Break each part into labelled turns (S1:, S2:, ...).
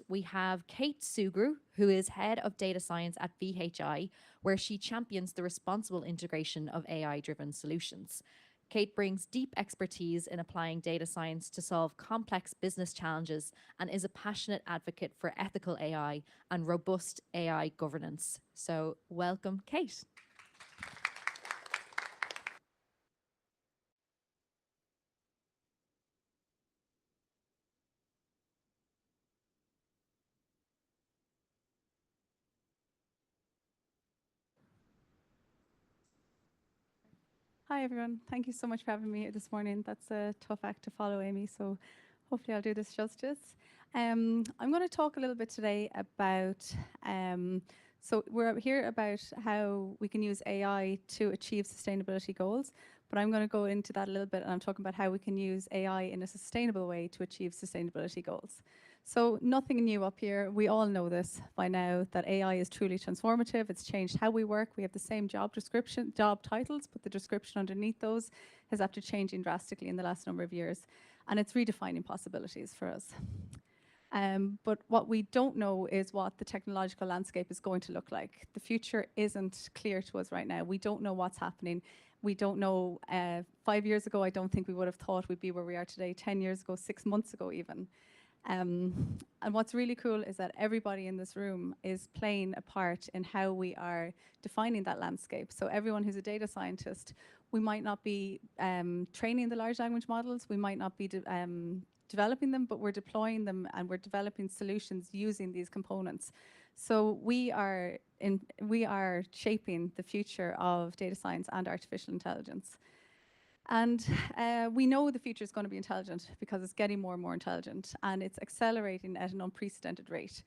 S1: we have Kate Sugrue, who is head of data science at VHI, where she champions the responsible integration of AI-driven solutions. Kate brings deep expertise in applying data science to solve complex business challenges and is a passionate advocate for ethical AI and robust AI governance. So welcome, Kate.
S2: Hi, everyone. Thank you so much for having me here this morning. That's a tough act to follow, Amy, so hopefully I'll do this justice. I'm going to talk a little bit today about, so we're here about how we can use AI to achieve sustainability goals, but I'm going to go into that a little bit, and I'm talking about how we can use AI in a sustainable way to achieve sustainability goals. So nothing new up here. We all know this by now, that AI is truly transformative. It's changed how we work. We have the same job description, job titles, but the description underneath those is after changing drastically in the last number of years. And it's redefining possibilities for us. But what we don't know is what the technological landscape is going to look like. The future isn't clear to us right now. We don't know what's happening. We don't know. 5 years ago, I don't think we would have thought we'd be where we are today. 10 years ago, 6 months ago even. And what's really cool is that everybody in this room is playing a part in how we are defining that landscape. So everyone who's a data scientist, we might not be training the large language models, we might not be developing them, but we're deploying them and we're developing solutions using these components. So we are shaping the future of data science and artificial intelligence. And we know the future is going to be intelligent because it's getting more and more intelligent, and it's accelerating at an unprecedented rate.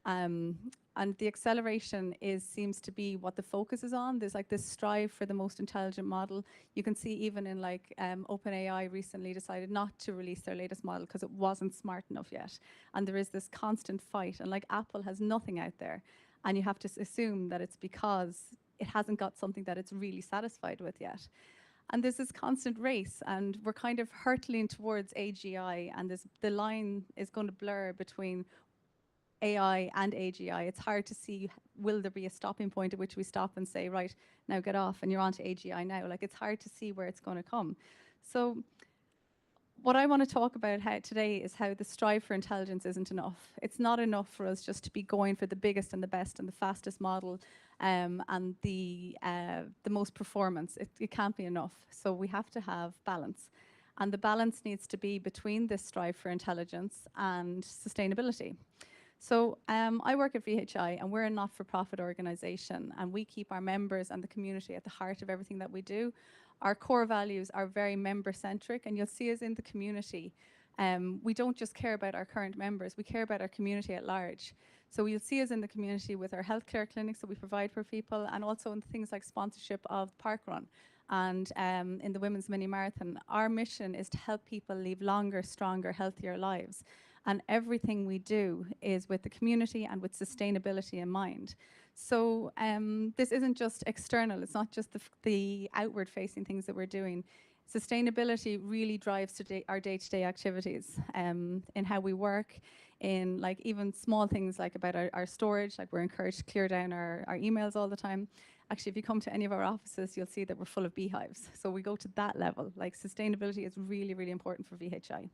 S2: And the acceleration seems to be what the focus is on. There's like this strive for the most intelligent model. You can see even in like OpenAI recently decided not to release their latest model because it wasn't smart enough yet. And there is this constant fight. And like Apple has nothing out there. And you have to assume that it's because it hasn't got something that it's really satisfied with yet. And there's this constant race, and we're kind of hurtling towards AGI, and the line is going to blur between AI and AGI. It's hard to see, will there be a stopping point at which we stop and say, right, now get off, and you're on to AGI now. Like, it's hard to see where it's going to come. So what I want to talk about today is how the strive for intelligence isn't enough. It's not enough for us just to be going for the biggest and the best and the fastest model and the most performance. It can't be enough. So we have to have balance. And the balance needs to be between this strive for intelligence and sustainability. So I work at VHI, and we're a not-for-profit organization, and we keep our members and the community at the heart of everything that we do. Our core values are very member-centric, and you'll see us in the community. We don't just care about our current members, we care about our community at large. So you'll see us in the community with our healthcare clinics that we provide for people, and also in things like sponsorship of Park Run and in the Women's Mini Marathon. Our mission is to help people live longer, stronger, healthier lives. And everything we do is with the community and with sustainability in mind. So this isn't just external. It's not just the outward-facing things that we're doing. Sustainability really drives our day-to-day activities in how we work, in like even small things like about our storage. Like, we're encouraged to clear down our emails all the time. Actually, if you come to any of our offices, you'll see that we're full of beehives. So we go to that level. Like, sustainability is really, really important for VHI.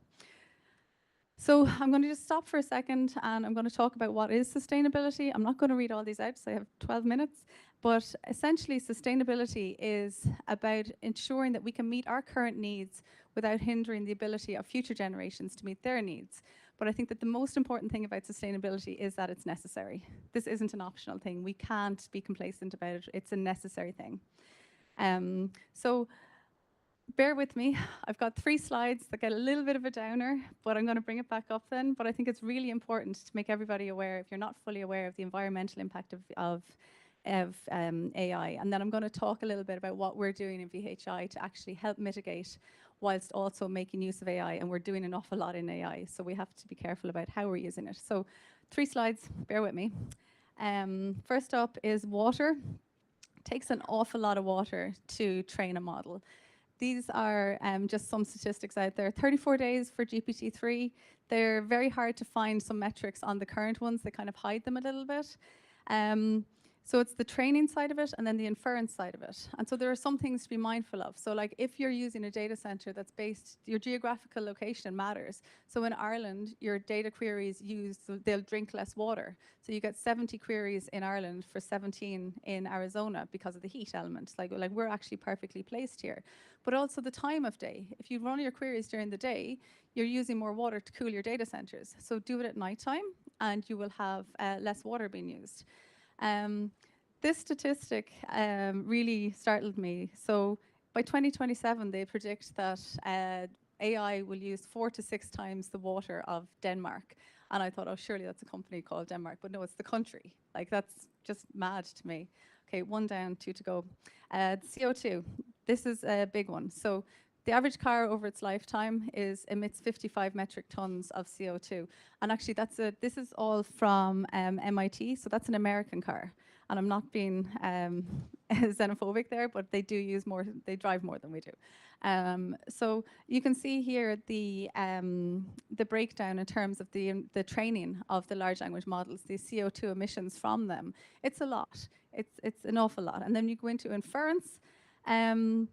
S2: So I'm going to just stop for a second, and I'm going to talk about what is sustainability. I'm not going to read all these out, so I have 12 minutes. But essentially, sustainability is about ensuring that we can meet our current needs without hindering the ability of future generations to meet their needs. But I think that the most important thing about sustainability is that it's necessary. This isn't an optional thing. We can't be complacent about it. It's a necessary thing. So bear with me. I've got 3 slides that get a little bit of a downer, but I'm going to bring it back up then. But I think it's really important to make everybody aware, if you're not fully aware of the environmental impact of AI. And then I'm going to talk a little bit about what we're doing in VHI to actually help mitigate whilst also making use of AI. And we're doing an awful lot in AI, so we have to be careful about how we're using it. So 3 slides, bear with me. First up is water. It takes an awful lot of water to train a model. these are just some statistics out there. 34 days for GPT-3. They're very hard to find some metrics on the current ones. They kind of hide them a little bit. So it's the training side of it and then the inference side of it. And so there are some things to be mindful of. So like if you're using a data center that's based, your geographical location matters. So in Ireland, your data queries they'll drink less water. So you get 70 queries in Ireland for 17 in Arizona because of the heat element. Like we're actually perfectly placed here. But also the time of day. If you run your queries during the day, you're using more water to cool your data centers. So do it at nighttime and you will have less water being used. This statistic really startled me. So by 2027, they predict that AI will use 4 to 6 times the water of Denmark. And I thought, oh, surely that's a company called Denmark. But no, it's the country. Like, that's just mad to me. Okay, 1 down, 2 to go. CO2. This is a big one. So the average car over its lifetime emits 55 metric tons of CO2. And actually, this is all from MIT, so that's an American car. And I'm not being xenophobic there, but they drive more than we do. So you can see here the breakdown in terms of the training of the large language models, the CO2 emissions from them. It's a lot. It's an awful lot. And then you go into inference. ChatGPT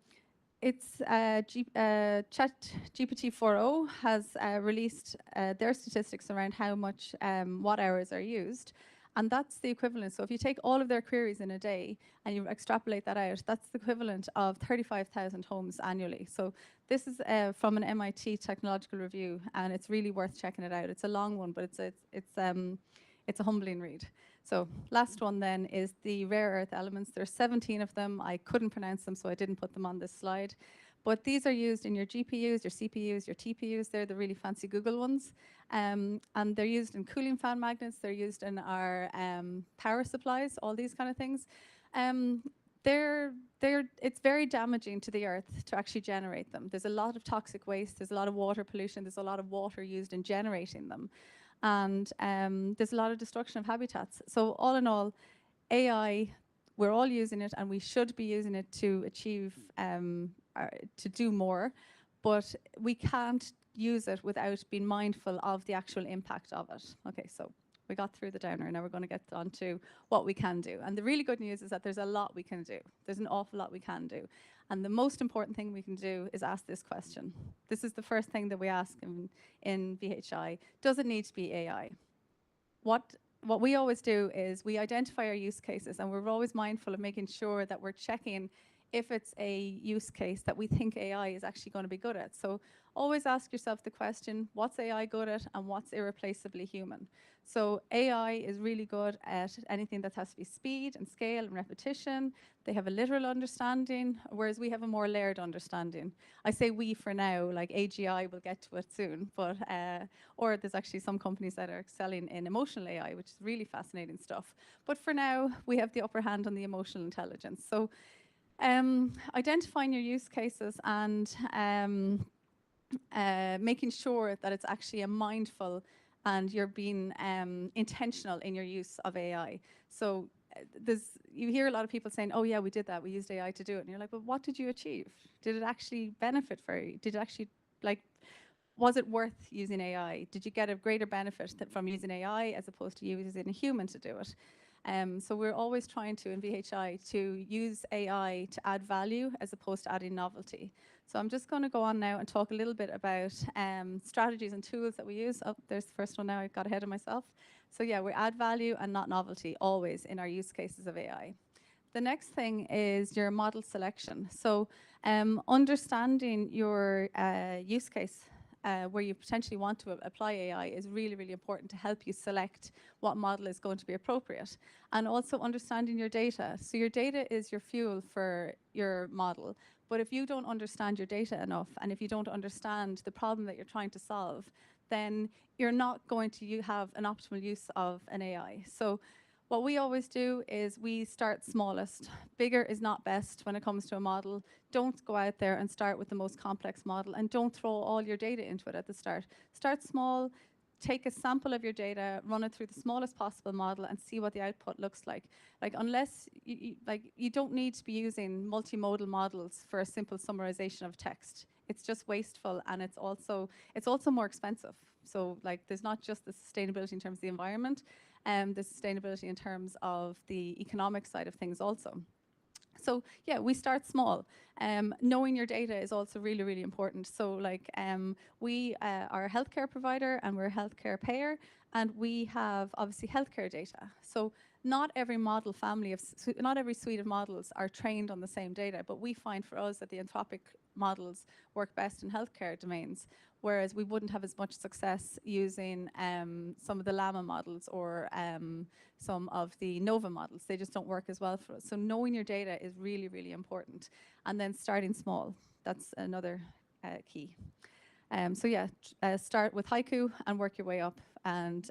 S2: 4o has released their statistics around how much watt hours are used. And that's the equivalent. So if you take all of their queries in a day and you extrapolate that out, that's the equivalent of 35,000 homes annually. So this is from an MIT technological review, and it's really worth checking it out. It's a long one, but it's a humbling read. So last one then is the rare earth elements. There's 17 of them. I couldn't pronounce them, so I didn't put them on this slide. But these are used in your GPUs, your CPUs, your TPUs. They're the really fancy Google ones. And they're used in cooling fan magnets. They're used in our power supplies, all these kind of things. It's very damaging to the earth to actually generate them. There's a lot of toxic waste. There's a lot of water pollution. There's a lot of water used in generating them. And there's a lot of destruction of habitats. So all in all, AI, we're all using it, and we should be using it to achieve, to do more, but we can't use it without being mindful of the actual impact of it. Okay, so we got through the downer, now we're going to get on to what we can do. And the really good news is that there's a lot we can do. There's an awful lot we can do. And the most important thing we can do is ask this question. This is the first thing that we ask in VHI. Does it need to be AI? What we always do is we identify our use cases, and we're always mindful of making sure that we're checking if it's a use case that we think AI is actually going to be good at. So always ask yourself the question, what's AI good at and what's irreplaceably human? So AI is really good at anything that has to be speed and scale and repetition. They have a literal understanding, whereas we have a more layered understanding. I say we for now, like AGI will get to it soon, but or there's actually some companies that are excelling in emotional AI, which is really fascinating stuff. But for now, we have the upper hand on the emotional intelligence. So identifying your use cases and making sure that it's actually a mindful and you're being intentional in your use of AI. So you hear a lot of people saying, oh yeah, we did that, we used AI to do it. And you're like, well, what did you achieve? Did it actually benefit for you? Did it actually, was it worth using AI? Did you get a greater benefit from using AI as opposed to using a human to do it? So we're always trying to, in VHI, to use AI to add value as opposed to adding novelty. So I'm just going to go on now and talk a little bit about strategies and tools that we use. Oh, there's the first one now. I got ahead of myself. So yeah, we add value and not novelty always in our use cases of AI. The next thing is your model selection. So understanding your use case where you potentially want to apply AI is really, really important to help you select what model is going to be appropriate. And also understanding your data. So your data is your fuel for your model. But if you don't understand your data enough, and if you don't understand the problem that you're trying to solve, then you're not going to have an optimal use of an AI. So what we always do is we start smallest. Bigger is not best when it comes to a model. Don't go out there and start with the most complex model, and don't throw all your data into it at the start. Start small, take a sample of your data, run it through the smallest possible model, and see what the output looks like. Like, unless you don't need to be using multimodal models for a simple summarization of text. It's just wasteful, and it's also more expensive. So, like, there's not just the sustainability in terms of the environment, the sustainability in terms of the economic side of things also. So yeah, we start small. Knowing your data is also really, really important. So like we are a healthcare provider and we're a healthcare payer, and we have obviously healthcare data. So not every model family of, not every suite of models are trained on the same data, but we find for us that the Anthropic models work best in healthcare domains, whereas we wouldn't have as much success using some of the Llama models or some of the Nova models. They just don't work as well for us. So knowing your data is really, really important. And then starting small, that's another key. So yeah, start with Haiku and work your way up, and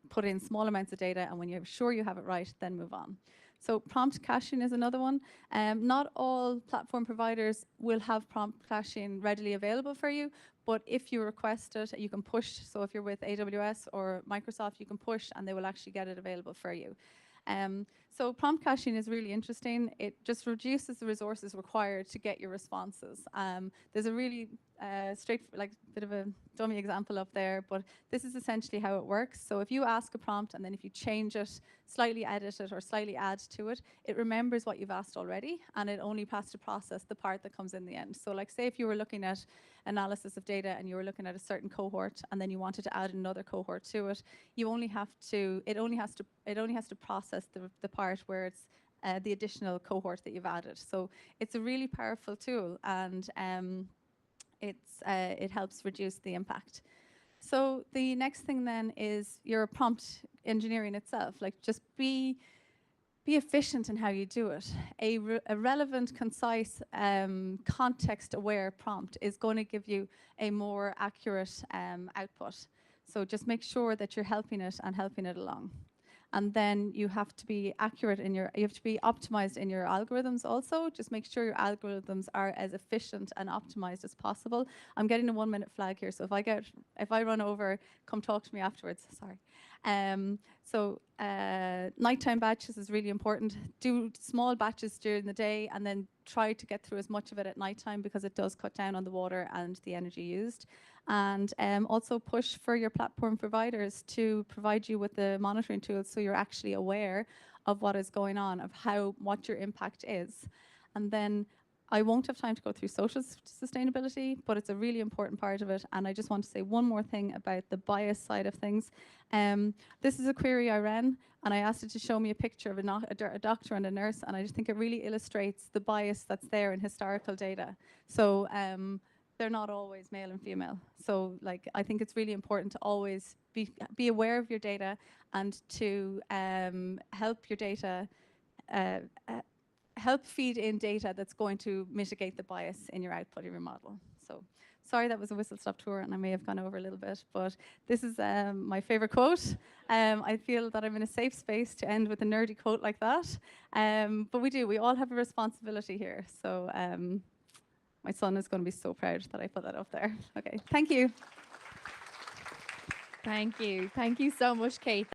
S2: put in small amounts of data, and when you're sure you have it right, then move on. So prompt caching is another one. Not all platform providers will have prompt caching readily available for you, but if you request it, you can push. So if you're with AWS or Microsoft, you can push and they will actually get it available for you. So prompt caching is really interesting. It just reduces the resources required to get your responses. There's a really bit of a dummy example up there, but this is essentially how it works. So if you ask a prompt and then if you change it, slightly edit it or slightly add to it, it remembers what you've asked already, and it only has to process the part that comes in the end. So like, say if you were looking at analysis of data and you were looking at a certain cohort and then you wanted to add another cohort to it, it only has to process the part where it's the additional cohort that you've added. So it's a really powerful tool, and it helps reduce the impact. So the next thing then is your prompt engineering itself. Like, just be efficient in how you do it. A relevant, concise, context-aware prompt is going to give you a more accurate output. So just make sure that you're helping it and helping it along. And then you have to be accurate in you have to be optimized in your algorithms also. Just make sure your algorithms are as efficient and optimized as possible. I'm getting a 1-minute flag here, so if I run over, come talk to me afterwards. Sorry. Nighttime batches is really important. Do small batches during the day and then try to get through as much of it at nighttime, because it does cut down on the water and the energy used. And also push for your platform providers to provide you with the monitoring tools so you're actually aware of what is going on, of what your impact is. And then I won't have time to go through social sustainability, but it's a really important part of it. And I just want to say one more thing about the bias side of things. This is a query I ran, and I asked it to show me a picture of a doctor and a nurse, and I just think it really illustrates the bias that's there in historical data. So they're not always male and female. So like, I think it's really important to always be aware of your data, and to help your data help feed in data that's going to mitigate the bias in your output of your model. So sorry, that was a whistle-stop tour and I may have gone over a little bit, but this is my favorite quote. I feel that I'm in a safe space to end with a nerdy quote like that. But we all have a responsibility here. So my son is going to be so proud that I put that up there. Okay, thank you.
S1: Thank you. Thank you so much, Kate.